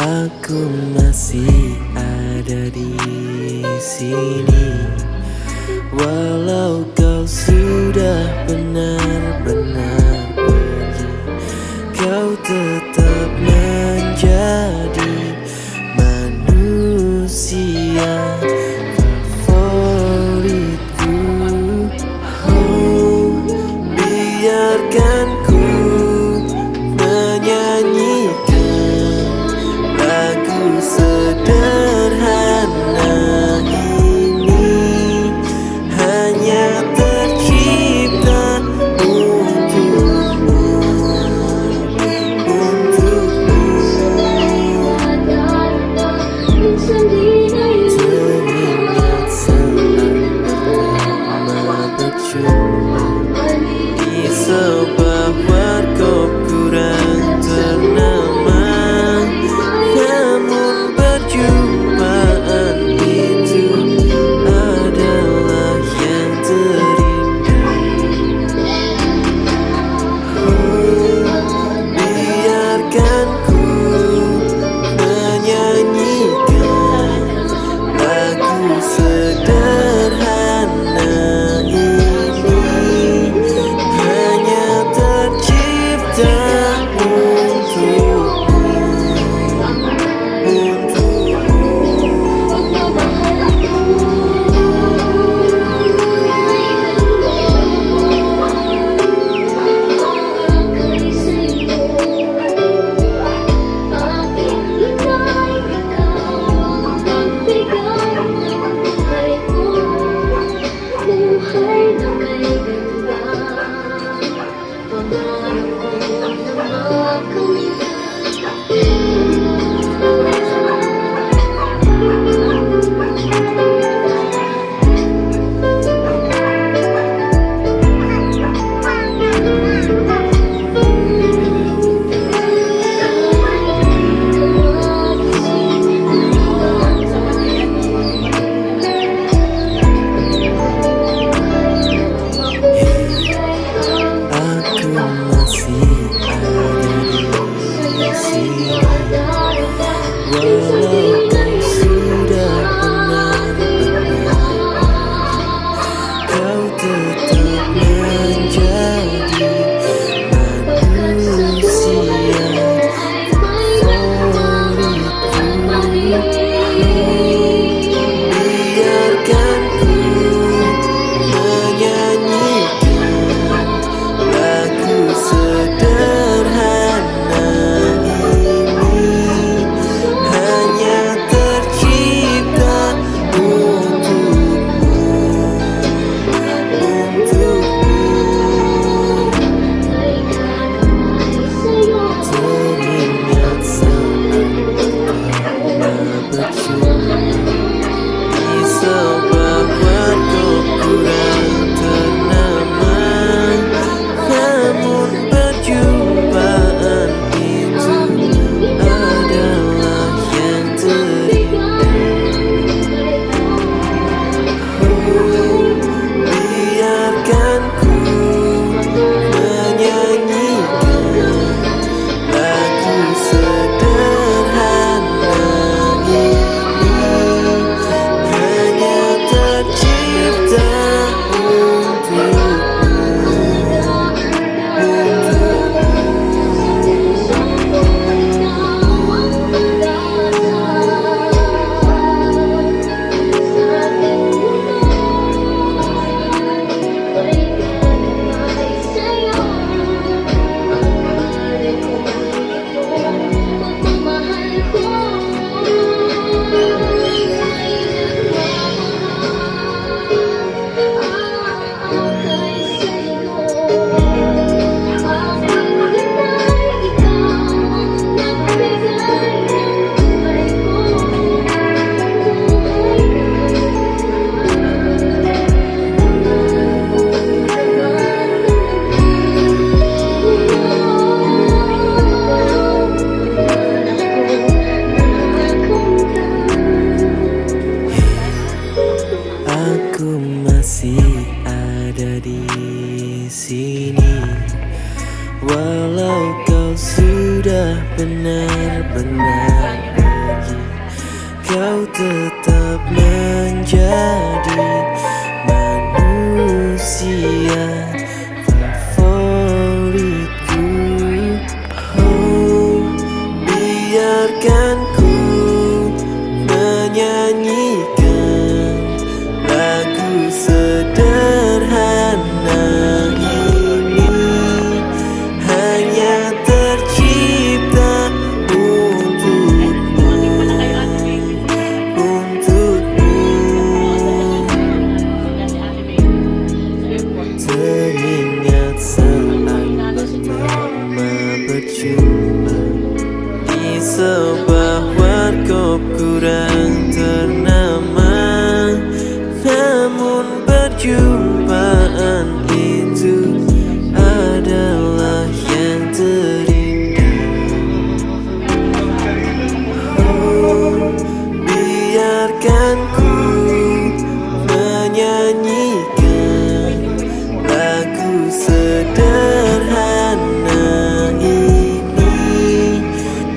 Aku masih ada di sini, walau kau sudah benar-benar pergi. Kau tetap menjadi manusia favoritku. Oh, biarkan ku menyanyikan lagu sederhana ini, hanya tercipta untukmu, untukmu. Teringat saat pertama berjumpa di sebuah warkop kurang ternama. Namun perjumpaan itu adalah yang terindah. Oh, biarkan ku menyanyikan lagu sederhana ini, hanya tercipta untukmu. Aku masih ada di sini, walau kau sudah benar-benar pergi. Kau tetap menjadi manusia favoritku. Biarkan ku menyanyikan lagu sederhana ini, hanya tercipta untukmu, untukmu. ada di sini. Walau kau sudah benar-benar pergi, kau tetap menjadi manusia favoritku. Oh, biarkan ku menyanyikan lagu sederhana ini, hanya tercipta untukmu, untukmu. Teringat saat pertama berjumpa di sebuah warkop kurang ternama, namun perjumpaan itu adalah yang terindah. Oh, biarkan ku menyanyikan lagu sederhana ini,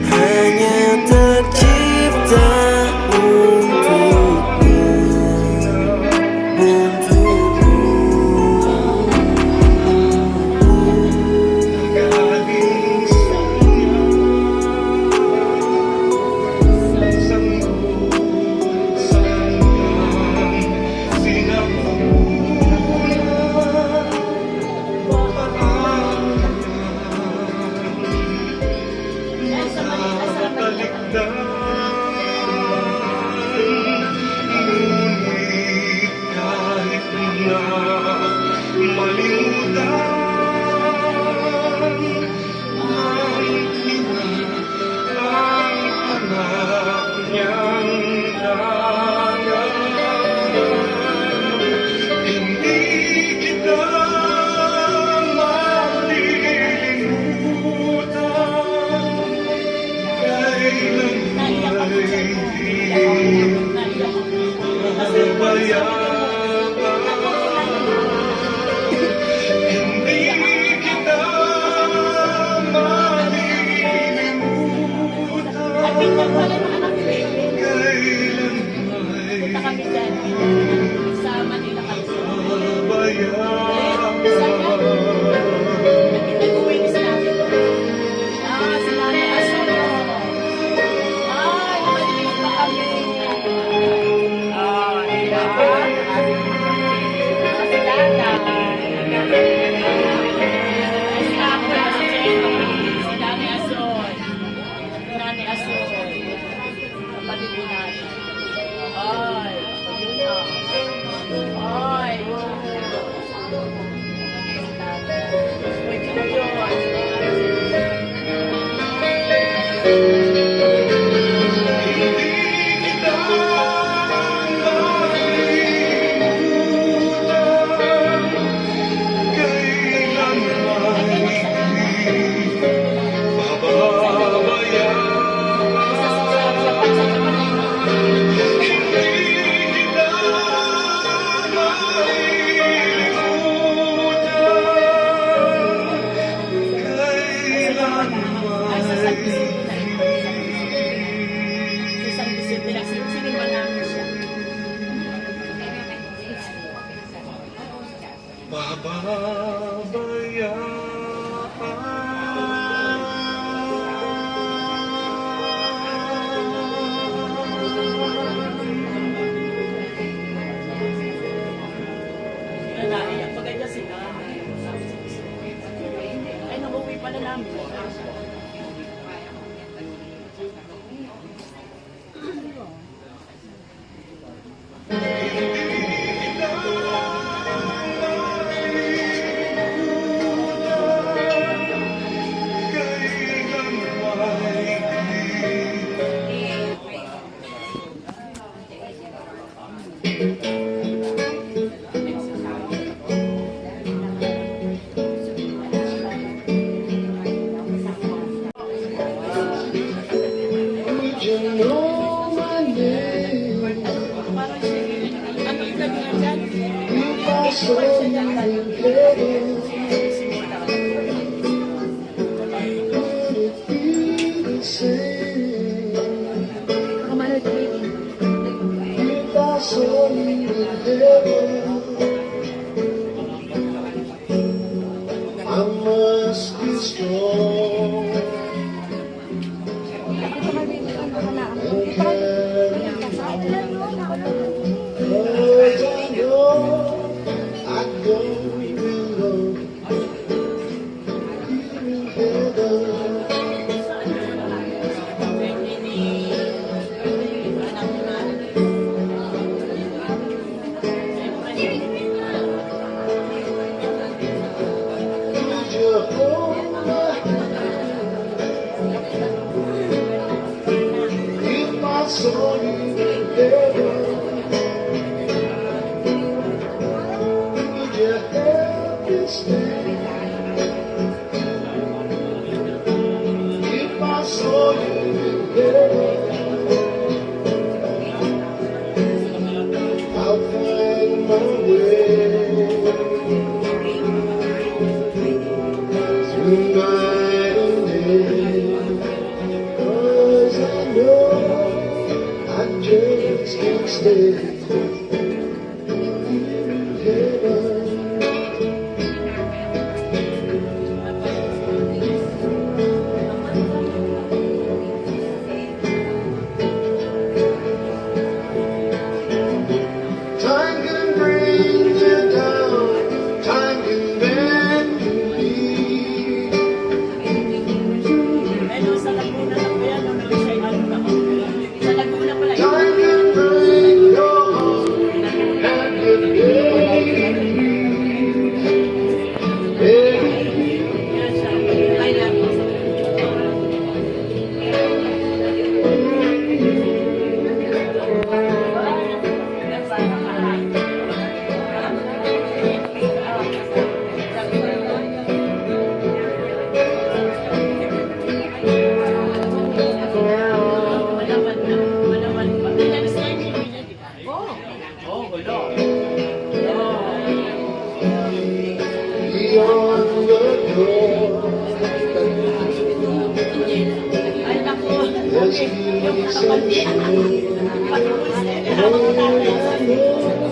hanya tercipta untukmu, untukmu. I must be strong. Cause I know I don't belong in heaven. If I saw you in heaven, would you help me stay? If I saw you in heaven, I'll find my way through night and day. 'Cause I know I just can't stay in heaven. Time can bring you down, time can bend you deep. Time can break your heart and your beyond the door. There's peace and shame. There'll be no more.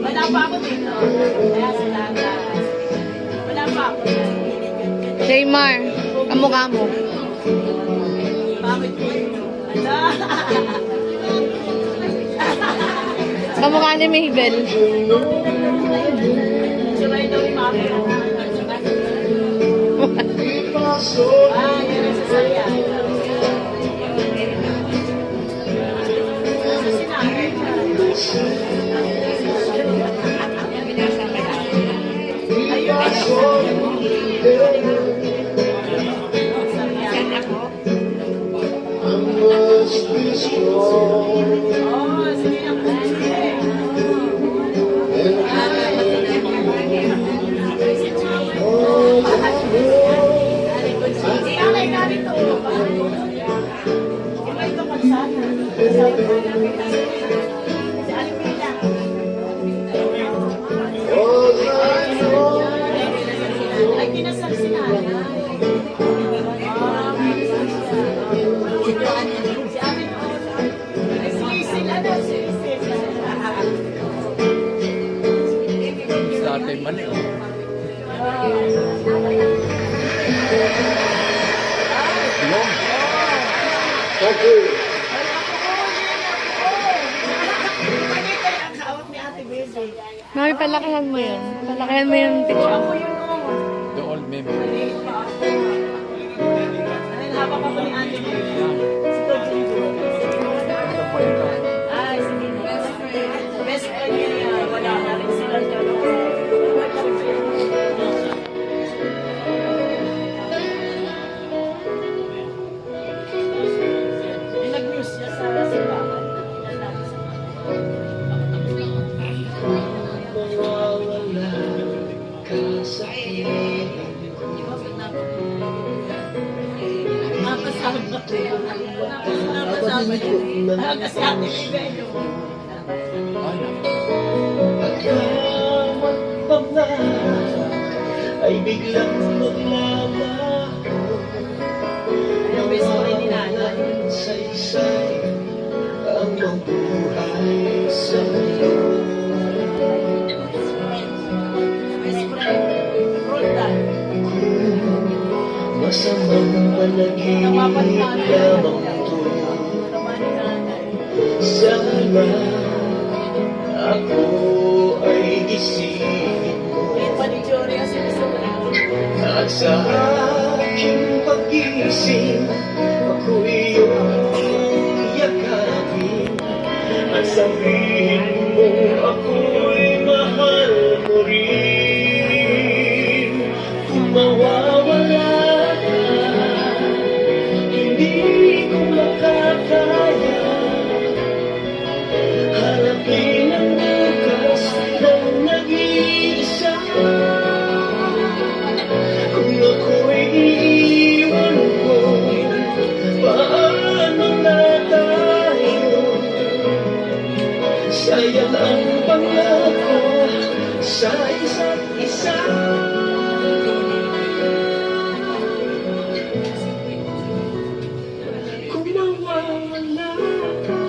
Wala pa ako dito. Kaya sila wala pa ako. Jaymar, kamukha mo. Bakit po? Ala. Kamukha ni Mabel. Sabay daw yung mami. If I saw Ah, yan ang sasaya. I must be strong. Oh, sige na po. Ay, kinasal si nanay. Si Amin po. Si sila na, si Sa ating mani, oh. Thank you. Mami, palakihan mo yun. Palakihan mo yung picture. The old memory. Habang pa ni Ate Bea. Si Tojin. Ay, sige. Best friend niya. Wala na rin sila dyan. Nag-news siya sa simbahan. Napasama. Napasama. Kasi Ate Bea yun. biglang maglalaho. Yung best friend ni nanay. Saysay ang mabuhay sa mundo. Best friend. Roldan. Masamang panaginip lamang to. Tama ni nanay. Sana ako ay gisingin mo. May panijori ang sinusunod. At sa aking pag-ising, ako iyong yakapin. At sabihin mo ako'y mahal mo rin. Kung mawawala ka, hindi ko makakaya. Harapin ang bukas ng nag-iisa. Kung ako'y iiwan mo, paano na tayo? Sayang ang pangako sa isa't isa. Kung mawawala ka,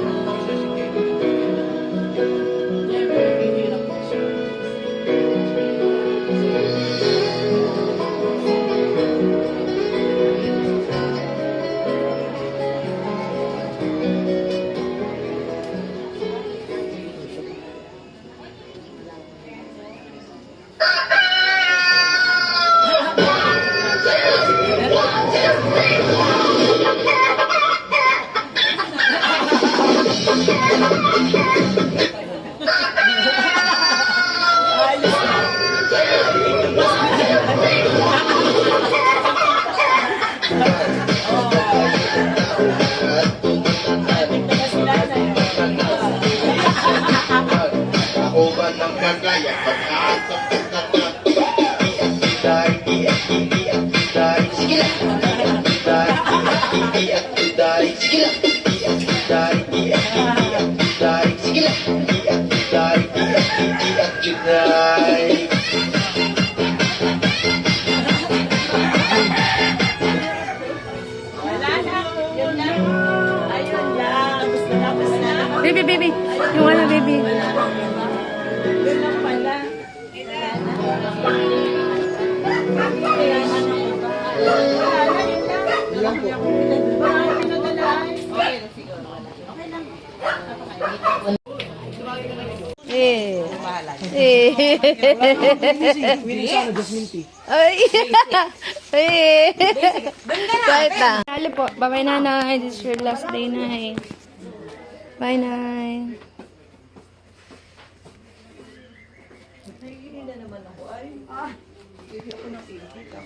ako ba ng kagaya? Sige lang. Sige lang. Wala na. Yun lang. Ayun lang. Gusto na, gusto na. Baby, baby. Yung wala, baby. Yun lang pala. Eh. Eh. Ay. Eh. Kahit na. Dali po. Bye-bye, nanay. This is your last day, nay. Bye, nay.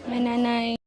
Bye, nanay.